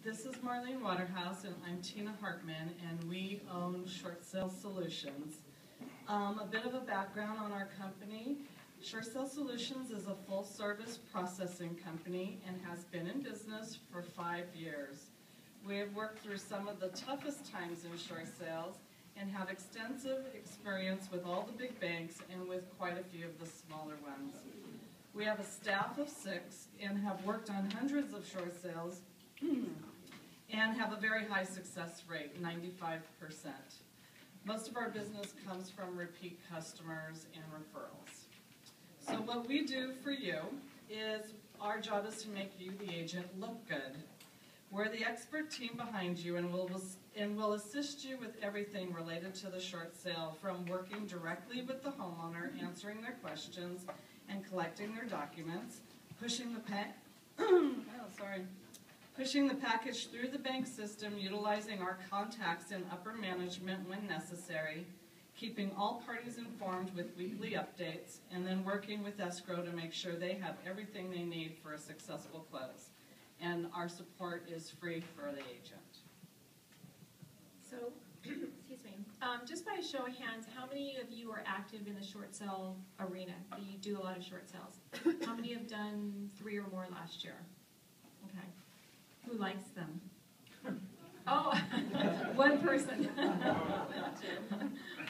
This is Marlene Waterhouse, and I'm Tina Hartman, and we own Short Sale Solutions. A bit of a background on our company. Short Sale Solutions is a full-service processing company and has been in business for 5 years. We have worked through some of the toughest times in short sales and have extensive experience with all the big banks and with quite a few of the smaller ones. We have a staff of 6 and have worked on hundreds of short sales and have a very high success rate, 95%. Most of our business comes from repeat customers and referrals. So what we do for you is, our job is to make you, the agent, look good. We're the expert team behind you and will assist you with everything related to the short sale, from working directly with the homeowner, answering their questions, and collecting their documents, pushing the package through the bank system, utilizing our contacts in upper management when necessary, keeping all parties informed with weekly updates, and then working with escrow to make sure they have everything they need for a successful close. And our support is free for the agent. So, excuse me, just by a show of hands, how many of you are active in the short sale arena? You do a lot of short sales. How many have done 3 or more last year? Okay. Who likes them? Oh, one person.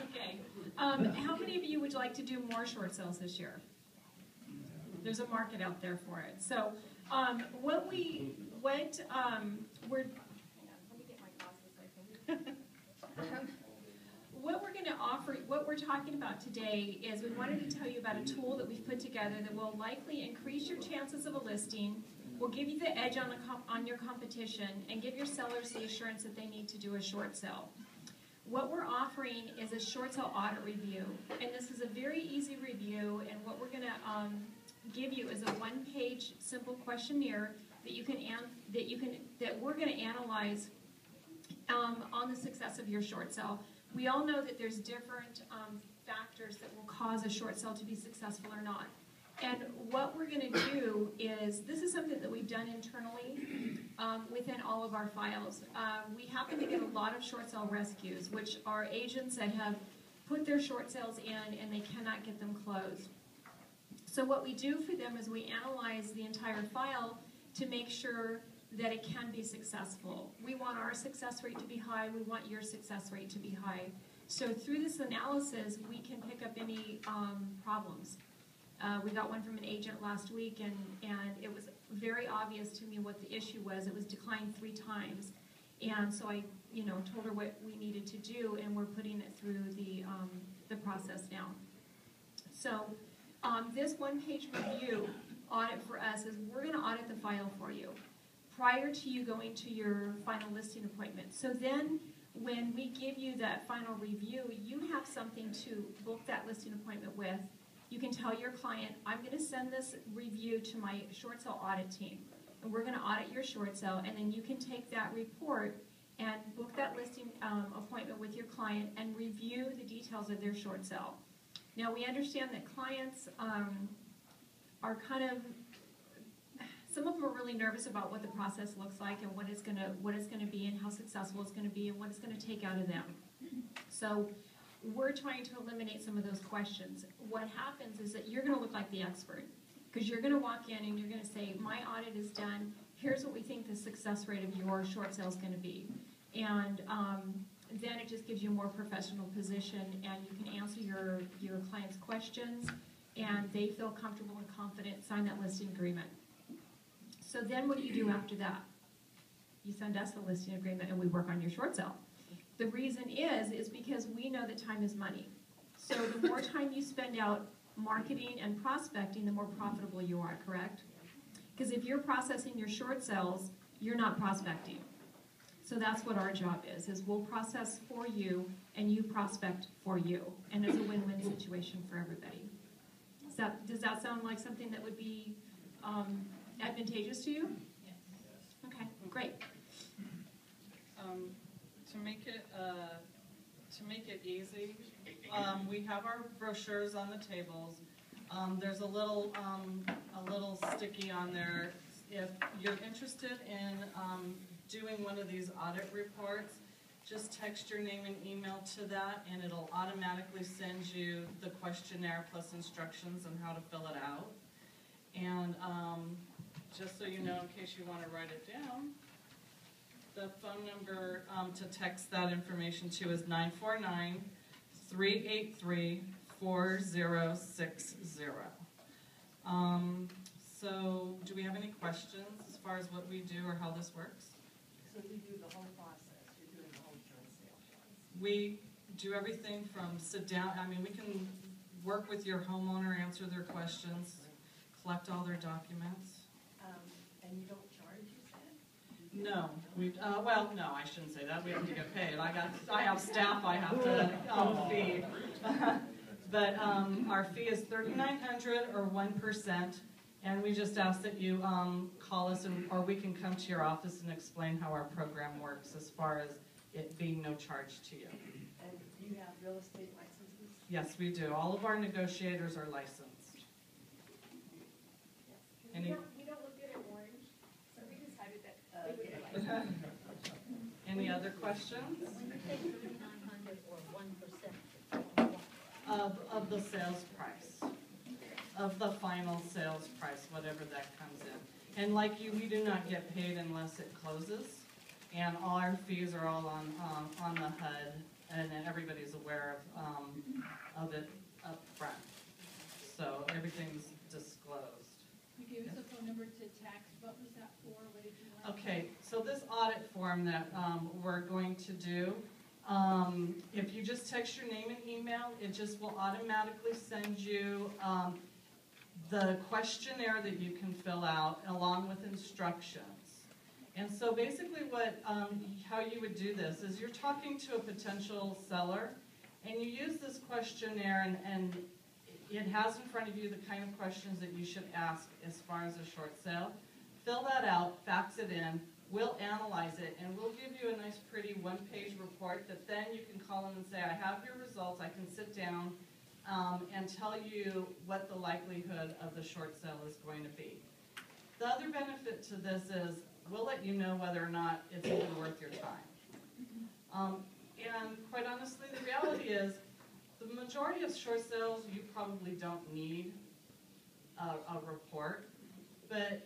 Okay. How many of you would like to do more short sales this year? There's a market out there for it. So, what we're what we're going to offer, what we're talking about today is, we wanted to tell you about a tool that we've put together that will likely increase your chances of a listing, will give you the edge on your competition, and give your sellers the assurance that they need to do a short sale. What we're offering is a short sale audit review, and this is a very easy review, and what we're going to give you is a 1-page simple questionnaire that we're going to analyze on the success of your short sale. We all know that there's different factors that will cause a short sale to be successful or not. And what we're going to do is, this is something that we've done internally within all of our files. We happen to get a lot of short sale rescues, which are agents that have put their short sales in and they cannot get them closed. So what we do for them is we analyze the entire file to make sure that it can be successful. We want our success rate to be high. We want your success rate to be high. So through this analysis, we can pick up any problems. We got one from an agent last week, and it was very obvious to me what the issue was. It was declined 3 times. And so I told her what we needed to do, and we're putting it through the process now. So this 1-page review audit for us is, we're going to audit the file for you prior to you going to your final listing appointment. So then when we give you that final review, you have something to book that listing appointment with. You can tell your client, I'm going to send this review to my short sale audit team, and we're going to audit your short sale, and then you can take that report and book that listing appointment with your client and review the details of their short sale. Now, we understand that clients are kind of, some of them are really nervous about what the process looks like and what it's going to be and how successful it's going to be and what it's going to take out of them. So we're trying to eliminate some of those questions. What happens is that you're going to look like the expert, because you're going to walk in and you're going to say, my audit is done, here's what we think the success rate of your short sale is going to be. And then it just gives you a more professional position, and you can answer your client's questions, and they feel comfortable and confident, sign that listing agreement. So then what do you do after that? You send us the listing agreement and we work on your short sale. The reason is because we know that time is money. So the more time you spend out marketing and prospecting, the more profitable you are, correct? Because if you're processing your short sales, you're not prospecting. So that's what our job is we'll process for you and you prospect for you. And it's a win-win situation for everybody. Does that sound like something that would be advantageous to you? Yes. Okay, great. To make it easy, we have our brochures on the tables. There's a little sticky on there if you're interested in doing one of these audit reports, just text your name and email to that, and it'll automatically send you the questionnaire plus instructions on how to fill it out. And just so you know, in case you want to write it down, the phone number to text that information to is 949-383-4060. So do we have any questions as far as what we do or how this works? So you do the whole process, you're doing the whole insurance sale. We do everything from sit down, I mean, we can work with your homeowner, answer their questions, collect all their documents. And you don't charge, you said? No, well, no, I shouldn't say that. We have to get paid. I have staff I have to feed. But our fee is $3,900 or 1%, and we just ask that you call us, or we can come to your office and explain how our program works as far as it being no charge to you. And do you have real estate licenses? Yes, we do. All of our negotiators are licensed. We don't look good in orange, so we decided that we would like. Any other questions? When you say 3,900 or 1%, Of the sales price, of the final sales price, whatever that comes in. And like you, we do not get paid unless it closes, and all our fees are all on the HUD, and then everybody's aware of it up front. So everything's disclosed. You gave us a phone number to text. What was that for? What did you want? Okay, so this audit form that we're going to do, if you just text your name and email, it just will automatically send you the questionnaire that you can fill out along with instructions. And so basically how you would do this is you're talking to a potential seller, and you use this questionnaire, and it has in front of you the kind of questions that you should ask as far as a short sale. Fill that out, fax it in, we'll analyze it, and we'll give you a nice pretty one-page report that then you can call in and say, I have your results, I can sit down and tell you what the likelihood of the short sale is going to be. The other benefit to this is we'll let you know whether or not it's even worth your time. And quite honestly, the reality is the majority of short sales, you probably don't need a report, but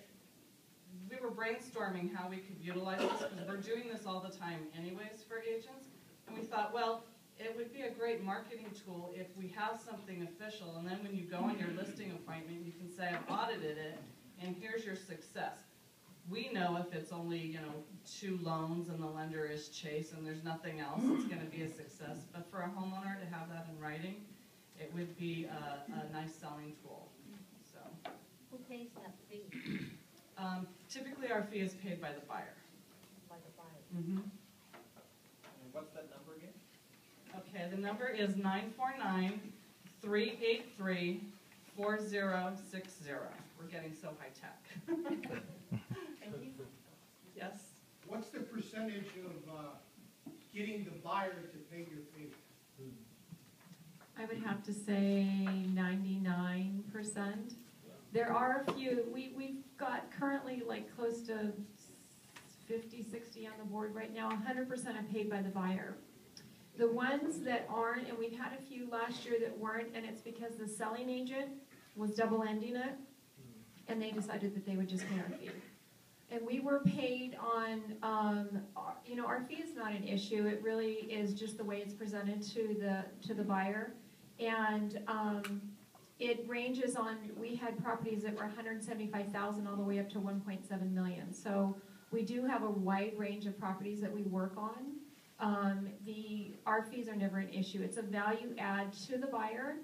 we were brainstorming how we could utilize this because we're doing this all the time anyways for agents, and we thought, well, it would be a great marketing tool if we have something official, and then when you go on your listing appointment, you can say, I've audited it, and here's your success. We know if it's only, 2 loans and the lender is Chase and there's nothing else, it's going to be a success. But for a homeowner to have that in writing, it would be a nice selling tool. So, who pays that fee? Typically, our fee is paid by the buyer. By the buyer? Mm-hmm. And what's that number again? Okay, the number is 949-383-4060. We're getting so high tech. Yes? What's the percentage of getting the buyer to pay your fee? I would have to say 99%. There are a few, we've got currently like close to 50, 60 on the board right now. 100% are paid by the buyer. The ones that aren't, and we've had a few last year that weren't, and it's because the selling agent was double-ending it, and they decided that they would just pay our fee. And we were paid on, our fee is not an issue. It really is just the way it's presented to the buyer. And it ranges on, we had properties that were $175,000 all the way up to $1.7 million. So we do have a wide range of properties that we work on. Our fees are never an issue. It's a value add to the buyer,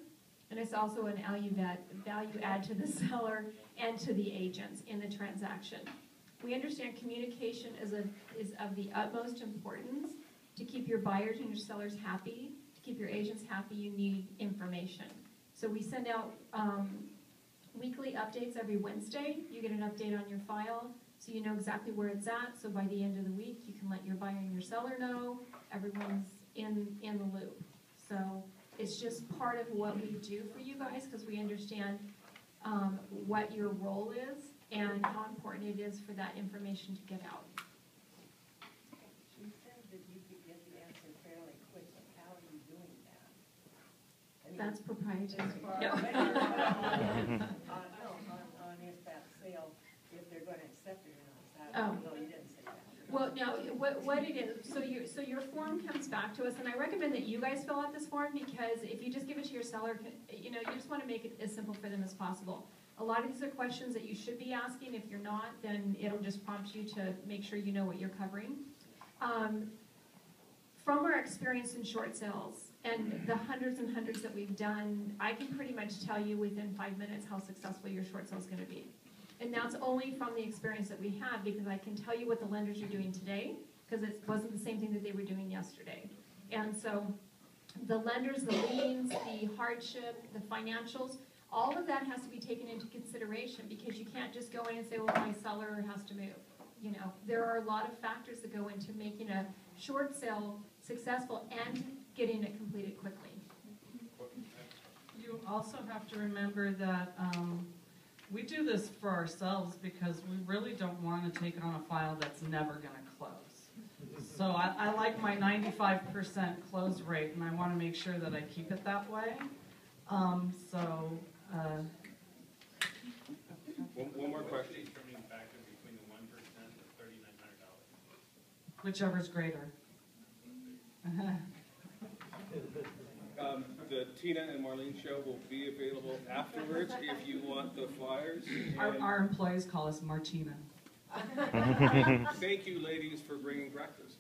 and it's also an value add to the seller and to the agents in the transaction. We understand communication is of the utmost importance. To keep your buyers and your sellers happy, to keep your agents happy, you need information. So we send out weekly updates every Wednesday. You get an update on your file, so you know exactly where it's at. So by the end of the week, you can let your buyer and your seller know. Everyone's in the loop. So it's just part of what we do for you guys, because we understand what your role is and how important it is for that information to get out. She said that you could get the answer fairly quickly. How are you doing that? I mean, That's proprietary. as far Yeah. on if that sale, if they're gonna accept it or not. Oh. No, you didn't say that. Well, now, what it is, so your form comes back to us, and I recommend that you guys fill out this form, because if you just give it to your seller, you just want to make it as simple for them as possible. A lot of these are questions that you should be asking. If you're not, then it'll just prompt you to make sure you know what you're covering. From our experience in short sales, and the hundreds and hundreds that we've done, I can pretty much tell you within 5 minutes how successful your short sale is going to be. And that's only from the experience that we have, because I can tell you what the lenders are doing today, because it wasn't the same thing that they were doing yesterday. And so the lenders, the liens, the hardship, the financials, all of that has to be taken into consideration, because you can't just go in and say, well, my seller has to move. There are a lot of factors that go into making a short sale successful and getting it completed quickly. You also have to remember that we do this for ourselves because we really don't want to take on a file that's never going to close. So I like my 95% close rate, and I want to make sure that I keep it that way. One more question. Determining factor between the 1% and $3,900. Whichever's greater. The Tina and Marlene show will be available afterwards if you want the flyers. Our employees call us Martina. Thank you, ladies, for bringing breakfast.